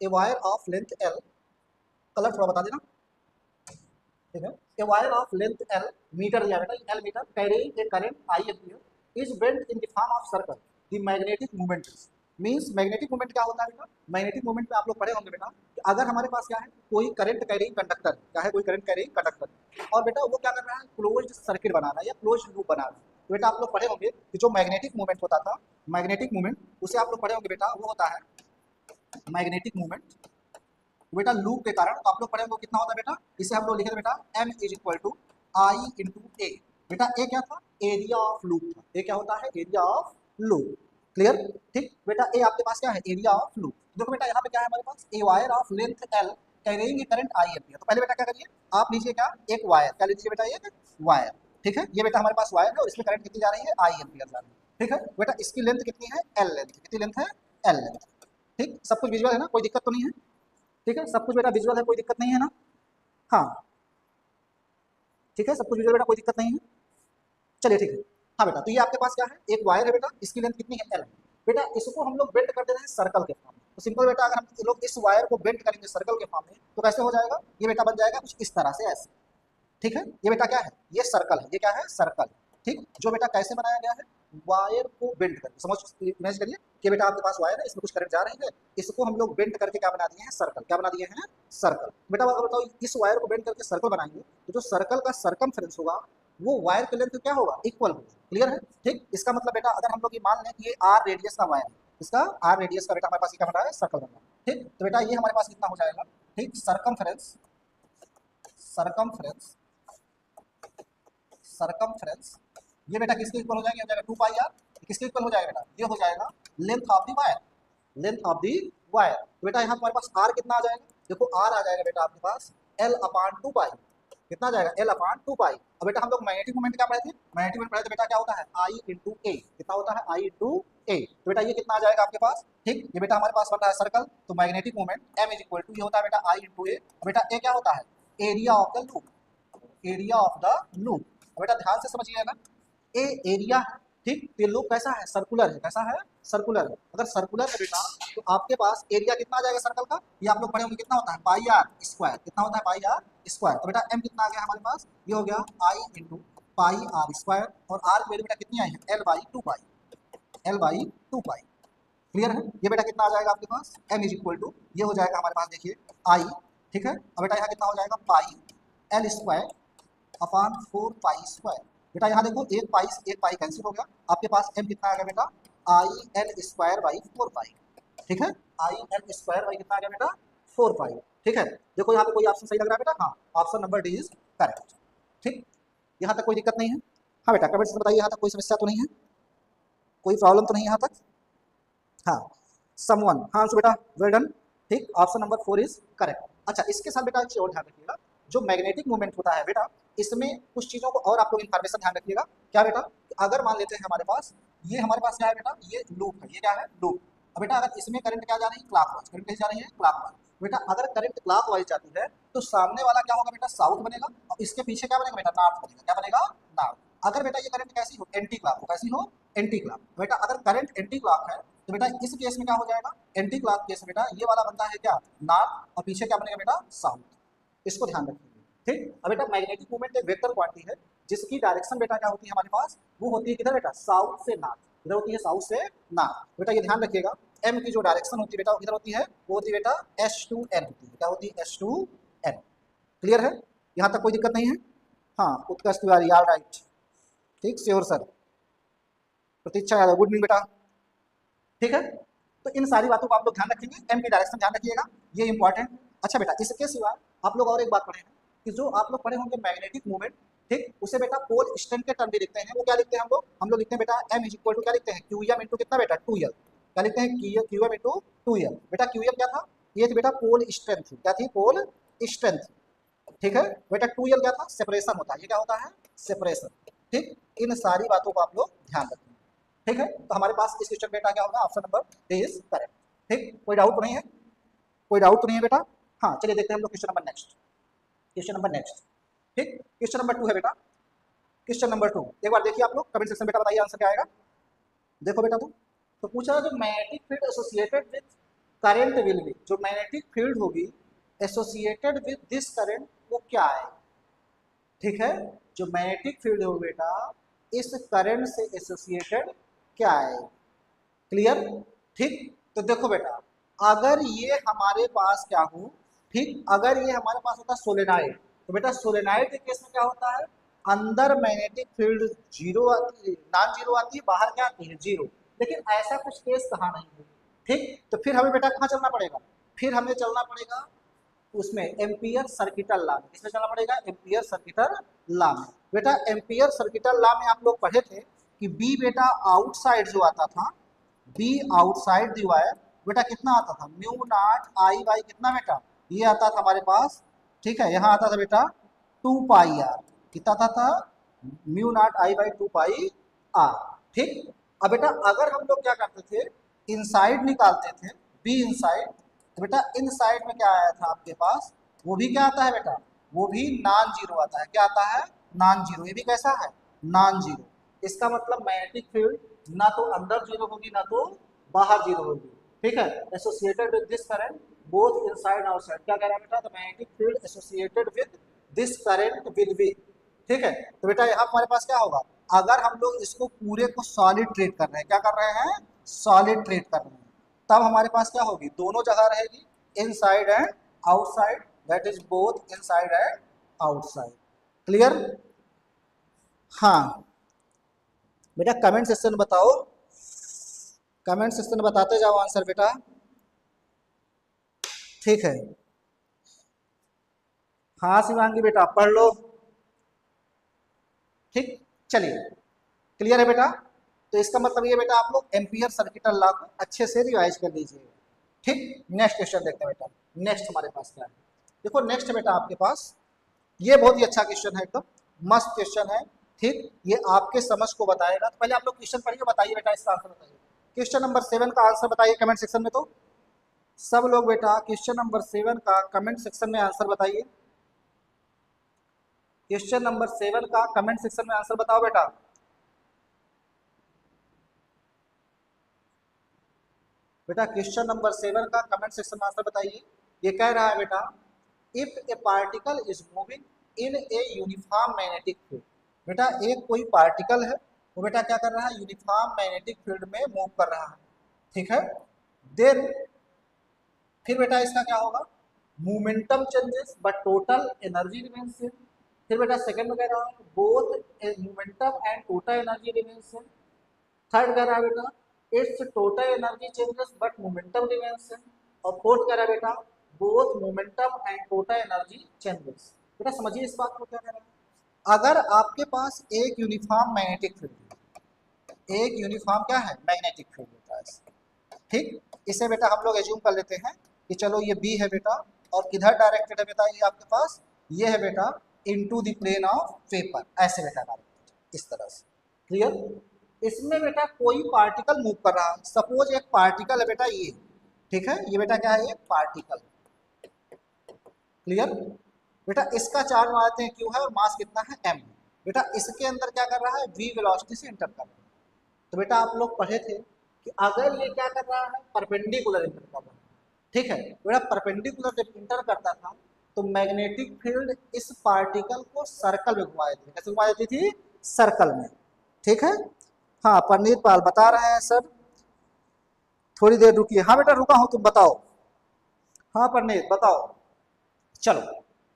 A wire of length L, colour थोड़ा बता देना, ठीक है। A wire of length L metre दिया बेटा, L metre carrying a current I ampere is bent in the form of circle, the magnetic moment means magnetic moment क्या होता है बेटा, मैग्नेटिक मोमेंट में आप लोग पढ़े होंगे बेटा कि अगर हमारे पास क्या है कोई करंट कैरिंग कंडक्टर, क्या है कोई करंट कैरिंग कंडक्टर, और बेटा वो क्या कर रहा है क्लोज्ड सर्किट बना रहा है या क्लोज्ड लूप बना रहा है, तो बेटा आप लोग पढ़े होंगे कि जो मैग्नेटिक मोमेंट होता था, मैग्नेटिक मोमेंट उसे आप लोग पढ़े होंगे बेटा, वो होता है मैग्नेटिक मोमेंट बेटा लूप के कारण, तो आप लोग पढ़े होंगे कितना होता है बेटा, इसे हम लोग लिखे थे बेटा m is equal to I into A. बेटा ए क्या था, एरिया ऑफ लूप था, ए क्या होता है एरिया ऑफ लूप, क्लियर, ठीक। बेटा ए आपके पास क्या है एरिया ऑफ लूप। देखो बेटा यहाँ पे क्या है हमारे पास, a wire of length L carrying a current I ampere, तो पहले बेटा क्या करिए आप लीजिए क्या एक वायर, क्या लीजिए बेटा एक वायर, ठीक है। ये बेटा हमारे पास वायर है और इसमें करंट कितनी जा रही है आई एम्पियर जा रही है, ठीक है। बेटा इसकी लेंथ कितनी है एल लेंथ, कितनी लेंथ है एल लेंथ, ठीक। सब कुछ विजुअल है ना, कोई दिक्कत तो नहीं है, ठीक है। सब कुछ बेटा विजुअल है, कोई दिक्कत नहीं है ना, हाँ ठीक है, सब कुछ विजुअल बेटा, कोई दिक्कत नहीं है, चलिए ठीक है। हाँ बेटा, तो ये आपके पास क्या है एक वायर है बेटा, इसकी लेंथ कितनी है एल, बेटा इसको हम लोग बेंड कर दे रहे हैं सर्कल के फॉर्म में, तो सिंपल बेटा अगर हम लोग इस वायर को बेंड करेंगे सर्कल के फॉर्म में तो कैसे हो जाएगा, ये बेटा बन जाएगा कुछ इस तरह से ऐसे, ठीक है। ये बेटा क्या है ये सर्कल है, ये क्या है सर्कल, ठीक। जो बेटा कैसे बनाया गया है वायर को बेंड करके, समझ इमेज करिए कि बेटा आपके पास वायर है, इसमें कुछ करंट जा रही है, इसको हम लोग बेंड करके क्या बना दिए हैं सर्कल, क्या बना दिए हैं सर्कल। बेटा अगर बताओ इस वायर को बेंड करके सर्कल बनाएंगे तो जो सर्कल का सरकमफेरेंस होगा वो वायर के लेंथ क्या होगा इक्वल होगा, क्लियर है, ठीक। इसका मतलब बेटा अगर हम लोग ये मान लें कि ये आर रेडियस का वायर है, इसका आर रेडियस का बेटा हमारे पास क्या बन रहा है सर्कल बन रहा है, ठीक। तो बेटा ये हमारे पास कितना हो जाएगा, ठीक, सरकमफेरेंस, सरकमफेरेंस, सरकमफेरेंस, ये बेटा किसके इक्वल हो जाएगा, हो जाएगा 2 पाई आर, किसके इक्वल हो जाएगा बेटा, ये हो जाएगा length of the wire, length of the wire. तो बेटा यहाँ तुम्हारे पास आर कितना आ जाएगा, देखो आर आ जाएगा बेटा आपके पास एल अपान 2 पाई, कितना आ जाएगा एल अपान 2 पाई। अब बेटा हम लोग मैग्नेटिक मोमेंट क्या पढ़े थे, मैग्नेटिक मोमेंट पढ़े थे बेटा क्या होता है आई इंटू ए, कितना होता है आई इंटू ए, तो बेटा ये कितना आ जाएगा आपके पास, ठीक। ये बेटा हमारे पास बन रहा है सर्कल, तो magnetic moment M is equal to ये होता है बेटा आई इंटू ए, बेटा ए क्या होता है area of the loop, area of the loop. बेटा ध्यान से समझिए ना, ए एरिया है, ठीक, तो ये लूप कैसा है सर्कुलर है, कैसा है सर्कुलर है, अगर सर्कुलर है बेटा तो आपके पास एरिया कितना आ जाएगा सर्कल का, ये आप लोग पढ़े होंगे कितना होता है पाई आर स्क्वायर, कितना होता है पाई आर स्क्वायर। तो बेटा एम कितना आ गया हमारे पास, ये हो गया आई इंटू पाई आर स्क्वायर, और आर की वैल्यू बेटा कितनी आई है L by 2 pi, L by 2 pi, clear है। ये बेटा कितना आ जाएगा आपके पास एम इज इक्वल टू ये हो जाएगा हमारे पास देखिए आई, ठीक है। अब बेटा यहाँ कितना हो जाएगा pi L square upon 4 pi square. बेटा यहाँ देखो एक पाई कैंसिल हो गया, आपके पास एम कितना आ गया बेटा आई एल स्क्वायर बाई 4 पाई, ठीक है, आई एल स्क्वायर बाई कितना आ गया बेटा 4 पाई, ठीक है। देखो यहाँ पे कोई ऑप्शन सही लग रहा है बेटा, हाँ option number D is correct, ठीक। यहाँ तक कोई दिक्कत नहीं है, हाँ बेटा कमेंट्स में बताइए यहाँ तक कोई समस्या तो नहीं है, कोई प्रॉब्लम तो नहीं यहाँ तक, हाँ समवन, हाँ सो बेटा वेल डन, ठीक, ऑप्शन नंबर 4 इज करेक्ट। अच्छा इसके साथ बेटा एक चीज और ध्यान रखिएगा, जो मैग्नेटिक मूवमेंट होता है बेटा इसमें कुछ चीज़ों को और आप लोग इन्फॉर्मेशन ध्यान रखिएगा, क्या बेटा अगर मान लेते हैं हमारे पास ये हमारे पास क्या है बेटा ये लूप है, ये क्या है लूप। अब बेटा अगर इसमें करंट क्या जा रही है क्लॉकवाइज, करंट कैसे जा रही है क्लॉकवाइज, बेटा अगर करंट क्लॉकवाइज जाती है तो सामने वाला क्या होगा बेटा साउथ बनेगा, और इसके पीछे क्या बनेगा बेटा नॉर्थ बनेगा, क्या बनेगा नॉर्थ। अगर बेटा ये करंट कैसी हो एंटी क्लॉक हो, कैसी हो एंटी क्लॉक, बेटा अगर करंट एंटी क्लॉक है तो बेटा इस केस में क्या हो जाएगा एंटी क्लॉक केस में बेटा ये वाला बनता है क्या नॉर्थ, और पीछे क्या बनेगा बेटा साउथ, इसको ध्यान रखिए, ठीक। अब बेटा मैग्नेटिक मूवमेंट एक वेक्टर क्वांटिटी है जिसकी डायरेक्शन बेटा क्या होती है हमारे पास, वो होती है किधर बेटा साउथ से नॉर्थ, इधर होती है साउथ से नॉर्थ। बेटा ये ध्यान रखिएगा एम की जो डायरेक्शन होती है बेटा किधर होती है, वो होती है बेटा S2N होती है, क्या होती है S2N, क्लियर है, यहाँ तक कोई दिक्कत नहीं है, हाँ उत्कर्ष तिवारी आर राइट, ठीक श्योर सर, प्रतीक्षा यादव गुड मॉर्निंग बेटा, ठीक है। तो इन सारी बातों को आप लोग ध्यान रखेंगे, एम की डायरेक्शन ध्यान रखिएगा, ये इंपॉर्टेंट। अच्छा बेटा इसके सिवा आप लोग और एक बात पढ़े हैं कि जो आप लोग पढ़े होंगे मैग्नेटिक मूवमेंट, ठीक, उसे बेटा पोल स्ट्रेंथ के टर्म भी लिखते हैं, वो क्या लिखते हैं हम लोग लिखते हैं बेटा एम इज इक्वल टू क्या लिखते हैं क्यूएम इंटू कितना बेटा 2L, क्या लिखते हैं क्यूएम इंटू 2L। बेटा क्यूएम क्या था, ये थी बेटा पोल स्ट्रेंथ, क्या थी पोल स्ट्रेंथ, ठीक है। बेटा 2L क्या था सेपरेशन होता है, ये क्या होता है सेपरेशन, ठीक। इन सारी बातों को आप लोग ध्यान रखें, ठीक है। तो हमारे पास इस क्वेश्चन बेटा क्या होगा option number D is correct, ठीक, कोई डाउट तो नहीं है, कोई डाउट तो नहीं है बेटा, हाँ चलिए देखते हैं हम लोग question number next, question number next, ठीक। क्वेश्चन नंबर 2 है बेटा, क्वेश्चन नंबर 2 एक बार देखिए आप लोग कमेंट सेक्शन बेटा बताइए आंसर क्या आएगा। देखो बेटा तो पूछा जो magnetic field associated with current will be, जो मैग्नेटिक फील्ड होगी एसोसिएटेड विद दिस करंट वो क्या है, ठीक है, जो मैग्नेटिक फील्ड हो बेटा इस करंट से एसोसिएटेड क्या है, क्लियर, ठीक। तो देखो बेटा अगर ये हमारे पास क्या हो, ठीक, अगर ये हमारे पास होता सोलेनाइड, तो बेटा सोलेनाइड के केस में क्या होता है, अंदर मैग्नेटिक फील्ड जीरो आती है, नॉन जीरो आती है, बाहर क्या आती है, जीरो। लेकिन ऐसा कुछ केस कहाँ नहीं है, ठीक। तो फिर हमें बेटा कहाँ चलना पड़ेगा, फिर हमें चलना पड़ेगा उसमें एम्पियर सर्किटल लॉ में, किसमें चलना पड़ेगा, एम्पियर सर्किटल लॉ में। बेटा एम्पियर सर्किटल लॉ में आप लोग पढ़े थे कि बी बेटा आउटसाइड जो आता था, बी आउटसाइड दी वायर बेटा कितना आता था, म्यू नॉट आई बाई कितना बेटा, ये आता था हमारे पास, ठीक है, यहाँ आता था बेटा 2 पाई आर, कितना आता था, mu naught I by 2 pi R, ठीक। अब बेटा अगर हम लोग क्या करते थे, इनसाइड निकालते थे, बी इनसाइड, तो बेटा इनसाइड में क्या आया था आपके पास, वो भी क्या आता है बेटा, वो भी नॉन जीरो आता है, क्या आता है, नॉन जीरो, ये भी कैसा है, नॉन जीरो। इसका मतलब मैग्नेटिक फील्ड ना तो अंदर जीरो होगी ना तो बाहर जीरो होगी, ठीक है, associated with this current both inside outside, क्या कह रहा है बेटा, the magnetic field associated with this current will be, ठीक है। तो बेटा यहाँ हमारे पास क्या होगा, अगर हम लोग इसको पूरे को सॉलिड ट्रीट कर रहे हैं, क्या कर रहे हैं, सॉलिड ट्रीट कर रहे हैं, तब हमारे पास क्या होगी, दोनों जगह रहेगी, inside and outside, that is both inside and outside, clear. हाँ बेटा कमेंट सेक्शन बताओ, कमेंट सेक्शन बताते जाओ आंसर बेटा, ठीक है। हाँ शिवांगी बेटा पढ़ लो, ठीक, चलिए, क्लियर है बेटा। तो इसका मतलब ये बेटा आप लोग एम्पियर सर्किटल लॉ को अच्छे से रिवाइज कर लीजिएगा, ठीक। नेक्स्ट क्वेश्चन देखते हैं बेटा, नेक्स्ट हमारे पास क्या है, देखो नेक्स्ट बेटा आपके पास ये बहुत ही अच्छा क्वेश्चन है, एकदम मस्त क्वेश्चन है, ठीक, ये आपके समझ को बताएगा। तो पहले आप लोग क्वेश्चन पढ़िए, बताइए बेटा इसका आंसर बताइए, क्वेश्चन नंबर 7 का आंसर बताइए कमेंट सेक्शन में। तो सब लोग बेटा क्वेश्चन नंबर 7 का कमेंट सेक्शन में आंसर बताइए, क्वेश्चन नंबर 7 का कमेंट सेक्शन में आंसर बताओ बेटा। बेटा क्वेश्चन नंबर 7 का कमेंट सेक्शन में आंसर बताइए। ये कह रहा है बेटा if A particle is moving in a uniform magnetic field, बेटा एक कोई पार्टिकल है वो बेटा क्या कर रहा है, यूनिफॉर्म मैग्नेटिक फील्ड में मूव कर रहा है, ठीक है, देन फिर बेटा इसका क्या होगा, momentum changes but total energy remains same. फिर बेटा सेकंड में कह रहा है both momentum and total energy remains same. Third कह रहा है बेटा it's total energy changes but momentum remains same. और फोर्थ कह रहा है बेटा both momentum and total energy changes. बेटा समझिए इस बात को क्या कह रहा है, अगर आपके पास एक यूनिफॉर्म मैग्नेटिक फील्ड, एक यूनिफॉर्म क्या है, मैग्नेटिक फील्ड होता है, ठीक, इसे बेटा हम लोग एज्यूम कर लेते हैं कि चलो ये बी है बेटा, और किधर डायरेक्टेड है बेटा, ये आपके पास ये है बेटा into the plane of paper, ऐसे बेटा डायरेक्टेड इस तरह से, क्लियर। इसमें बेटा कोई पार्टिकल मूव कर रहा है, सपोज एक पार्टिकल है बेटा ये, ठीक है, ये बेटा क्या है, ये पार्टिकल, क्लियर। बेटा इसका चार्ज मानते हैं क्यू है और मास कितना है एम, बेटा इसके अंदर क्या कर रहा है, वी वेलोसिटी से इंटर कर रहा है। तो बेटा आप लोग पढ़े थे कि अगर ये क्या कर रहा है, परपेंडिकुलर इंटर कर रहा है, ठीक है, बेटा परपेंडिकुलर जब इंटर करता था तो मैग्नेटिक फील्ड इस पार्टिकल को सर्कल में घुमा देती थी, कैसे घुमा देती थी, सर्कल में, ठीक है। हाँ परनीत पाल बता रहे हैं सर, थोड़ी देर रुकिए, हाँ बेटा रुका हूँ, तुम बताओ, हाँ परनीत बताओ, चलो।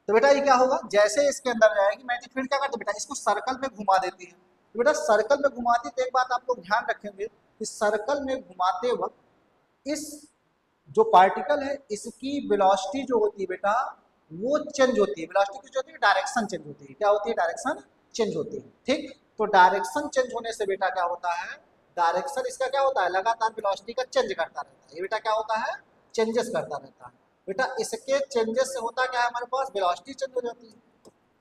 तो बेटा ये क्या होगा, जैसे इसके अंदर जाएगी मैग्नेटिक फील्ड क्या करती है बेटा, इसको सर्कल में घुमा देती है। तो बेटा सर्कल में घुमाती तो एक बात आप लोग ध्यान रखेंगे कि सर्कल में घुमाते वक्त इस जो पार्टिकल है इसकी वेलोसिटी जो होती है बेटा वो चेंज होती है, वेलोसिटी की जो होती है डायरेक्शन चेंज होती है, क्या होती है, डायरेक्शन चेंज होती है, ठीक। तो डायरेक्शन चेंज होने से बेटा क्या होता है, डायरेक्शन इसका क्या होता है, लगातार वेलोसिटी का चेंज करता रहता है, ये बेटा क्या होता है, चेंजेस करता रहता है। बेटा इसके चेंजेस से होता क्या है, हमारे पास वेलोसिटी चेंज हो जाती है,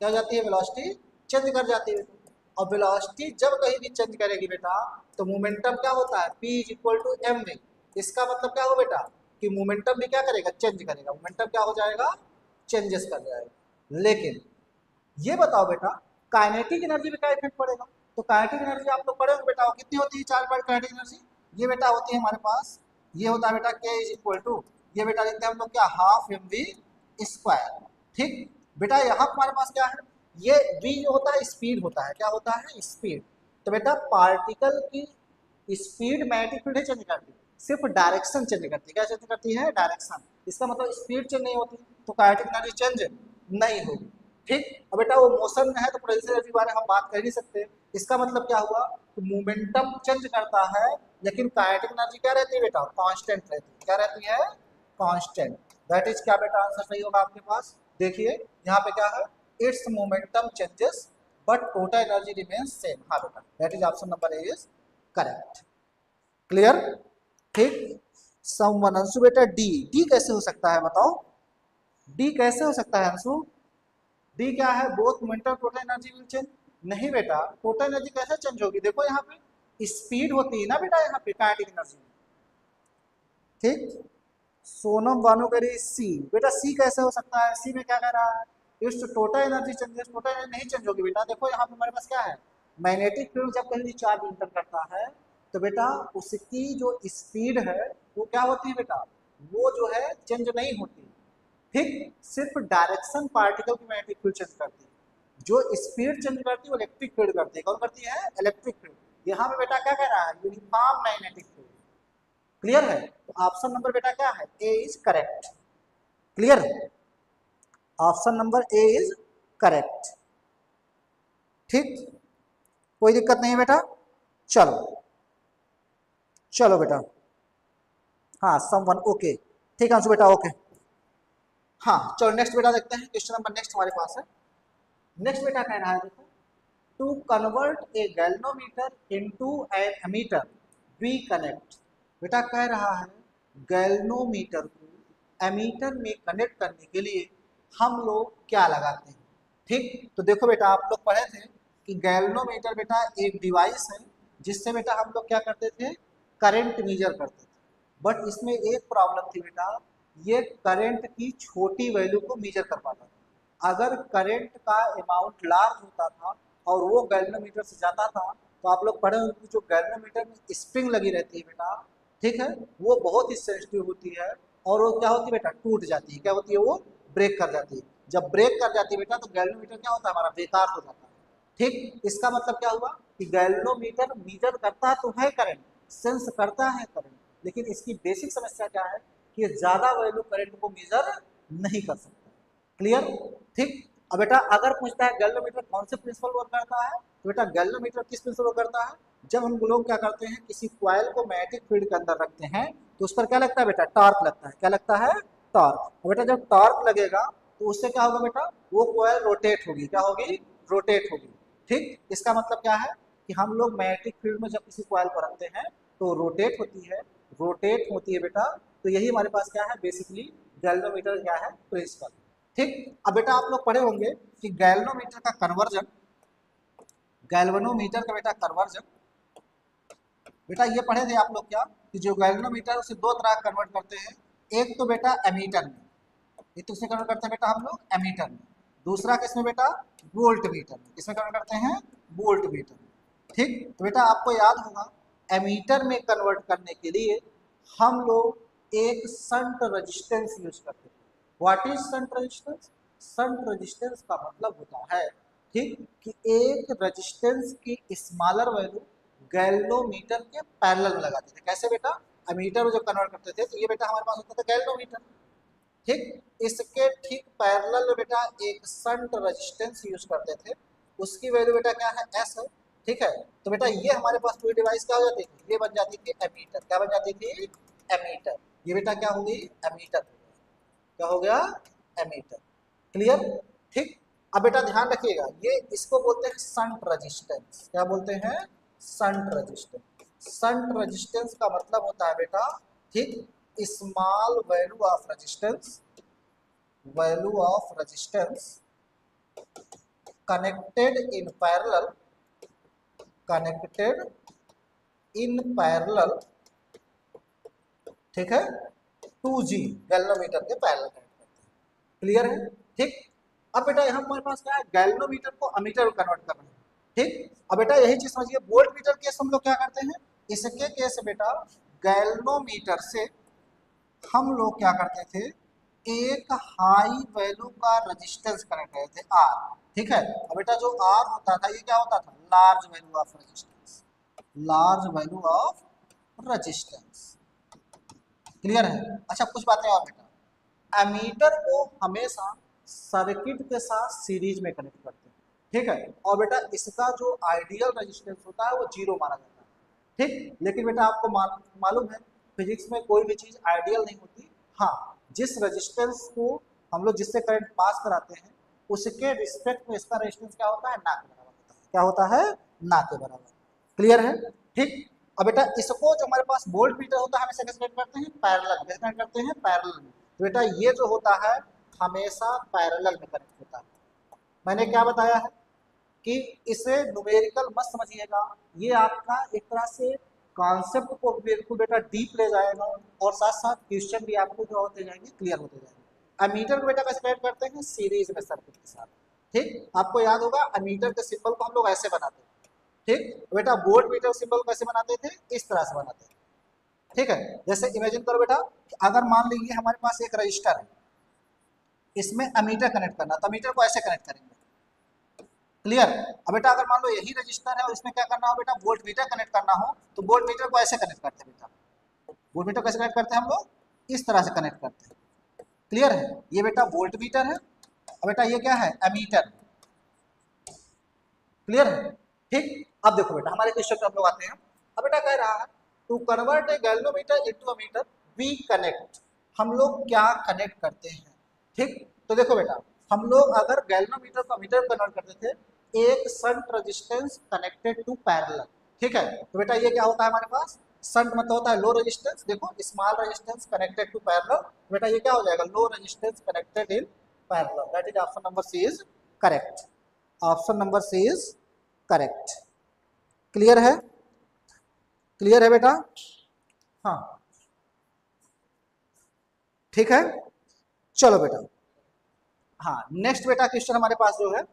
क्या हो जाती है, वेलोसिटी चेंज कर जाती है बेटा। और वेलोसिटी जब कहीं भी चेंज करेगी बेटा तो मोमेंटम क्या होता है, p is equal to M V. इसका मतलब क्या हो बेटा कि मोमेंटम भी क्या करेगा, चेंज करेगा, मोमेंटम क्या हो जाएगा, चेंजेस कर जाएगा। लेकिन ये बताओ बेटा काइनेटिक एनर्जी पे क्या इफेक्ट पड़ेगा, तो काइनेटिक एनर्जी आप लोग पढ़े हो बेटा, वो कितनी होती है, चार्ज पर काइनेटिक एनर्जी, ये बेटा होती है हमारे पास ये होता है बेटा के इज इक्वल टू, ये बेटा लिखते हैं हम लोग क्या, हाफ एम वी स्क्वायर। ठीक बेटा, यहाँ हमारे पास क्या है, ये v जो होता है स्पीड होता है, क्या होता है, स्पीड। तो बेटा पार्टिकल की स्पीड मैग्नेटिक फील्ड चेंज करती है, सिर्फ डायरेक्शन चेंज करती है, क्या चेंज करती है, डायरेक्शन। इसका मतलब स्पीड चेंज नहीं होती तो काइनेटिक एनर्जी चेंज नहीं होगी। ठीक, अब बेटा वो मोशन में है तो पोटेंशियल एनर्जी के बारे में हम बात कर नहीं सकते। इसका मतलब क्या हुआ कि मोमेंटम चेंज करता है लेकिन काइनेटिक एनर्जी क्या रहती है बेटा, कांस्टेंट रहती है। क्या रहती है, कांस्टेंट। दैट इज क्या बेटा, आंसर सही होगा आपके पास। देखिए यहाँ पे क्या है, it's momentum changes but total energy remains same. हाँ बेटा, that is option number A is correct. Clear. ठीक, समवन, अंशु बेटा डी, डी कैसे हो सकता है बताओ, डी कैसे हो सकता है अंशु, डी क्या है, both momentum total energy will change. नहीं बेटा, टोटल एनर्जी कैसे चेंज होगी, देखो यहाँ पे स्पीड होती है ना बेटा, यहाँ पे काइनेटिक एनर्जी। ठीक, सोनम वानुकरी सी, बेटा सी कैसे हो सकता है, सी में क्या कह रहा है, it's total energy changes, total energy नहीं चेंज होगी बेटा। देखो यहाँ पे हमारे पास क्या है, मैग्नेटिक फील्ड जब कहीं भी चार्ज इंटर करता है तो बेटा उसकी जो स्पीड है वो क्या होती है बेटा, वो जो है चेंज नहीं होती। ठीक, सिर्फ डायरेक्शन पार्टिकल की मैग्नेटिक फील्ड चेंज करती है, जो स्पीड चेंज करती है वो इलेक्ट्रिक फील्ड करती है। कौन करती है, इलेक्ट्रिक फील्ड। यहाँ पे बेटा क्या कह रहा है, यूनिफॉर्म मैग्नेटिक फील्ड। क्लियर है, तो ऑप्शन नंबर बेटा क्या है, A is correct. Clear, option number A is correct. ठीक, कोई दिक्कत नहीं है बेटा, चलो चलो बेटा, हाँ समवन ओके, ठीक है अंशु बेटा ओके। हाँ चलो नेक्स्ट बेटा देखते हैं, क्वेश्चन नंबर नेक्स्ट हमारे पास है। नेक्स्ट बेटा कह रहा है देखो, to convert a galvanometer into an ammeter we connect. बेटा कह रहा है गैल्वेनोमीटर को एमीटर में कनेक्ट करने के लिए हम लोग क्या लगाते हैं। ठीक, तो देखो बेटा आप लोग पढ़े थे कि गैल्वेनोमीटर बेटा एक डिवाइस है जिससे बेटा हम लोग क्या करते थे, करंट मेजर करते थे। बट इसमें एक प्रॉब्लम थी बेटा, ये करंट की छोटी वैल्यू को मेजर कर पाता था। अगर करंट का अमाउंट लार्ज होता था और वो गैल्वेनोमीटर से जाता था तो आप लोग पढ़े होंगे जो गैल्वेनोमीटर में स्प्रिंग लगी रहती है बेटा, ठीक है, वो बहुत ही सेंसिटिव होती है और वो क्या होती है बेटा, टूट जाती है। क्या होती है, वो ब्रेक कर जाती है। जब ब्रेक कर जाती है बेटा तो गैल्वेनोमीटर क्या होता है, हमारा बेकार हो जाता है। ठीक, इसका मतलब क्या हुआ कि गैल्वेनोमीटर मेजर करता तो है करंट, सेंस करता है करंट, लेकिन इसकी बेसिक समस्या क्या है कि ज़्यादा वैल्यू करंट को मेजर नहीं कर सकता। क्लियर। ठीक, अब बेटा अगर पूछता है गैल्वेनोमीटर कौन से प्रिंसिपल वर्क करता है, तो बेटा गैल्वेनोमीटर किस प्रिंसिपल वर्क करता है, जब हम लोग क्या करते हैं, किसी कॉइल को मैग्नेटिक फील्ड के अंदर रखते हैं तो उस पर क्या लगता है बेटा, टॉर्क लगता है। क्या लगता है, टॉर्क। बेटा जब टॉर्क लगेगा तो उससे क्या होगा बेटा, वो कॉइल रोटेट होगी। क्या होगी, रोटेट होगी। ठीक, इसका मतलब क्या है कि हम लोग मैग्नेटिक फील्ड में जब किसी कॉइल को रखते हैं तो रोटेट होती है, रोटेट होती है बेटा। तो यही हमारे पास क्या है, बेसिकली गैल्वेनोमीटर क्या है, प्रिंसिपल। ठीक, अब बेटा आप लोग पढ़े होंगे कि गैल्वेनोमीटर का कन्वर्जन, गैल्वेनोमीटर का बेटा कन्वर्जन, बेटा ये पढ़े थे आप लोग क्या कि जो गैल्वेनोमीटर उसे दो तरह कन्वर्ट करते हैं। एक तो बेटा एमीटर में, एक तो उसे कन्वर्ट करते हैं बेटा हम लोग एमीटर में। दूसरा किसमें बेटा, वोल्ट मीटर में। किसमें कन्वर्ट करते हैं, वोल्ट मीटर में। ठीक, तो बेटा आपको याद होगा एमीटर में कन्वर्ट करने के लिए हम लोग एक शंट रेजिस्टेंस यूज करते हैं। What is shunt resistance, shunt resistance का मतलब होता है ठीक कि एक रेजिस्टेंस की स्मॉलर वैल्यू गैल्वेनोमीटर के पैरेलल में लगाते थे। कैसे बेटा, एमीटर में जब कन्वर्ट करते थे तो ये बेटा हमारे पास होता था गैल्वेनोमीटर। ठीक, इसके ठीक पैरेलल में बेटा एक शंट रेजिस्टेंस यूज करते थे, उसकी वैल्यू बेटा क्या है, एस है। ठीक है, तो बेटा ये हमारे पास पूरी डिवाइस क्या हो जाती थी, ये बन जाती थी एमीटर। क्या बन जाती थी, एमीटर। ये बेटा क्या होगी, एमीटर। क्या हो गया, एमीटर। क्लियर। ठीक, अब बेटा ध्यान रखिएगा, ये इसको बोलते हैं शंट रेजिस्टेंस। क्या बोलते हैं, शंट रेजिस्टेंस। शंट रेजिस्टेंस का मतलब होता है बेटा ठीक, small value of resistance, value of resistance connected in parallel, connected in parallel, ठीक है, 2G गैल्वेनोमीटर के पैरेलल कनेक्ट करते हैं। क्लियर है। ठीक, अब बेटा यहाँ हमारे पास क्या है, गैल्वेनोमीटर को अमीटर में कन्वर्ट करना है। ठीक, अब बेटा यही चीज समझिए, वोल्ट मीटर केस हम लोग क्या करते हैं, इसके केस बेटा गैल्वेनोमीटर से हम लोग क्या करते थे, एक हाई वैल्यू का रेजिस्टेंस कनेक्ट करते थे आर, ठीक है। अब बेटा जो आर होता था ये क्या होता था, large value of resistance, large value of resistance. Clear है। अच्छा कुछ बातें और बेटा, एमीटर को हमेशा सर्किट के साथ सीरीज में कनेक्ट करते हैं, ठीक है। और बेटा इसका जो आइडियल रेजिस्टेंस होता है वो 0 माना जाता है, ठीक। लेकिन बेटा आपको मालूम है फिजिक्स में कोई भी चीज आइडियल नहीं होती। हाँ, जिस रेजिस्टेंस को हम लोग जिससे करंट पास कराते हैं उसके रिस्पेक्ट में इसका रेजिस्टेंस क्या होता है, ना के बराबर होता है। क्या होता है, ना के बराबर। क्लियर है, ठीक। अब बेटा इसको जो हमारे पास वोल्ट मीटर होता है हमेशा कैसे कनेक्ट करते हैं, पैरेलल में कनेक्ट करते हैं, पैरेलल में। तो बेटा ये जो होता है हमेशा पैरेलल में कनेक्ट होता है। मैंने क्या बताया है कि इसे न्यूमेरिकल मत समझिएगा, ये आपका एक तरह से कॉन्सेप्ट को बिल्कुल बेटा डीप ले जाएगा और साथ साथ क्वेश्चन भी आपको जो होते जाएंगे क्लियर होते जाएंगे। अमीटर को बेटा कैसे कनेक्ट करते हैं, सीरीज में सर्किट के साथ, ठीक। आपको याद होगा अमीटर के सिंबल को हम लोग ऐसे बनाते हैं, ठीक। बेटा वोल्ट मीटर सिंबल कैसे बनाते थे, इस तरह से बनाते थे, ठीक है। जैसे इमेजिन करो बेटा, अगर मान लीजिए हमारे पास एक रजिस्टर है, इसमें अमीटर कनेक्ट करना, तो अमीटर को ऐसे कनेक्ट करेंगे। क्लियर। अब बेटा अगर मान लो यही रजिस्टर है और इसमें क्या करना हो बेटा, वोल्ट मीटर कनेक्ट करना हो, तो वोल्ट मीटर को ऐसे कनेक्ट करते हैं बेटा। वोल्ट मीटर कैसे कनेक्ट करते हैं हम लोग, इस तरह से कनेक्ट करते हैं। क्लियर है, ये बेटा वोल्ट मीटर है, अब बेटा ये क्या है, एमीटर। क्लियर है, ठीक। अब देखो बेटा हमारे क्वेश्चन पे हम लोग आते हैं। अब बेटा कह रहा है to convert a galvanometer into ammeter we connect, हम लोग क्या कनेक्ट करते हैं, ठीक। तो देखो बेटा हम लोग अगर गैल्वेनोमीटर को मीटर कन्वर्ट करते थे, एक shunt resistance connected to parallel, ठीक है। तो बेटा ये क्या होता है हमारे पास, शंट मतलब होता है लो रेजिस्टेंस, देखो small resistance connected to parallel, बेटा ये क्या हो जाएगा, low resistance connected in parallel. That is option number C is correct, option number C is correct. Clear है, क्लियर है बेटा, हाँ ठीक है। चलो बेटा, हाँ नेक्स्ट बेटा क्वेश्चन हमारे पास जो है,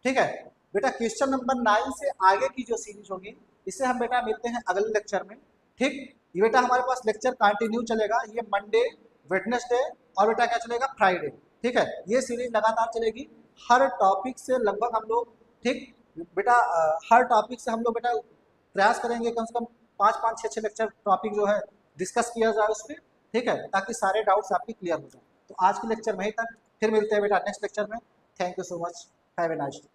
ठीक है। बेटा क्वेश्चन नंबर 9 से आगे की जो सीरीज होगी इसे हम बेटा मिलते हैं अगले लेक्चर में, ठीक। ये बेटा हमारे पास लेक्चर कंटिन्यू चलेगा, ये मंडे, वेडनेसडे और बेटा क्या चलेगा, फ्राइडे, ठीक है। ये सीरीज लगातार चलेगी, हर टॉपिक से लगभग हम लोग, ठीक बेटा हर टॉपिक से हम लोग बेटा प्रयास करेंगे कम से कम 5-5, 6-6 लेक्चर टॉपिक जो है डिस्कस किया जाए उस पर, ठीक है, ताकि सारे डाउट्स आपके क्लियर हो जाए। तो आज के लेक्चर में ही तक, फिर मिलते हैं बेटा नेक्स्ट लेक्चर में। Thank you so much, have a nice day.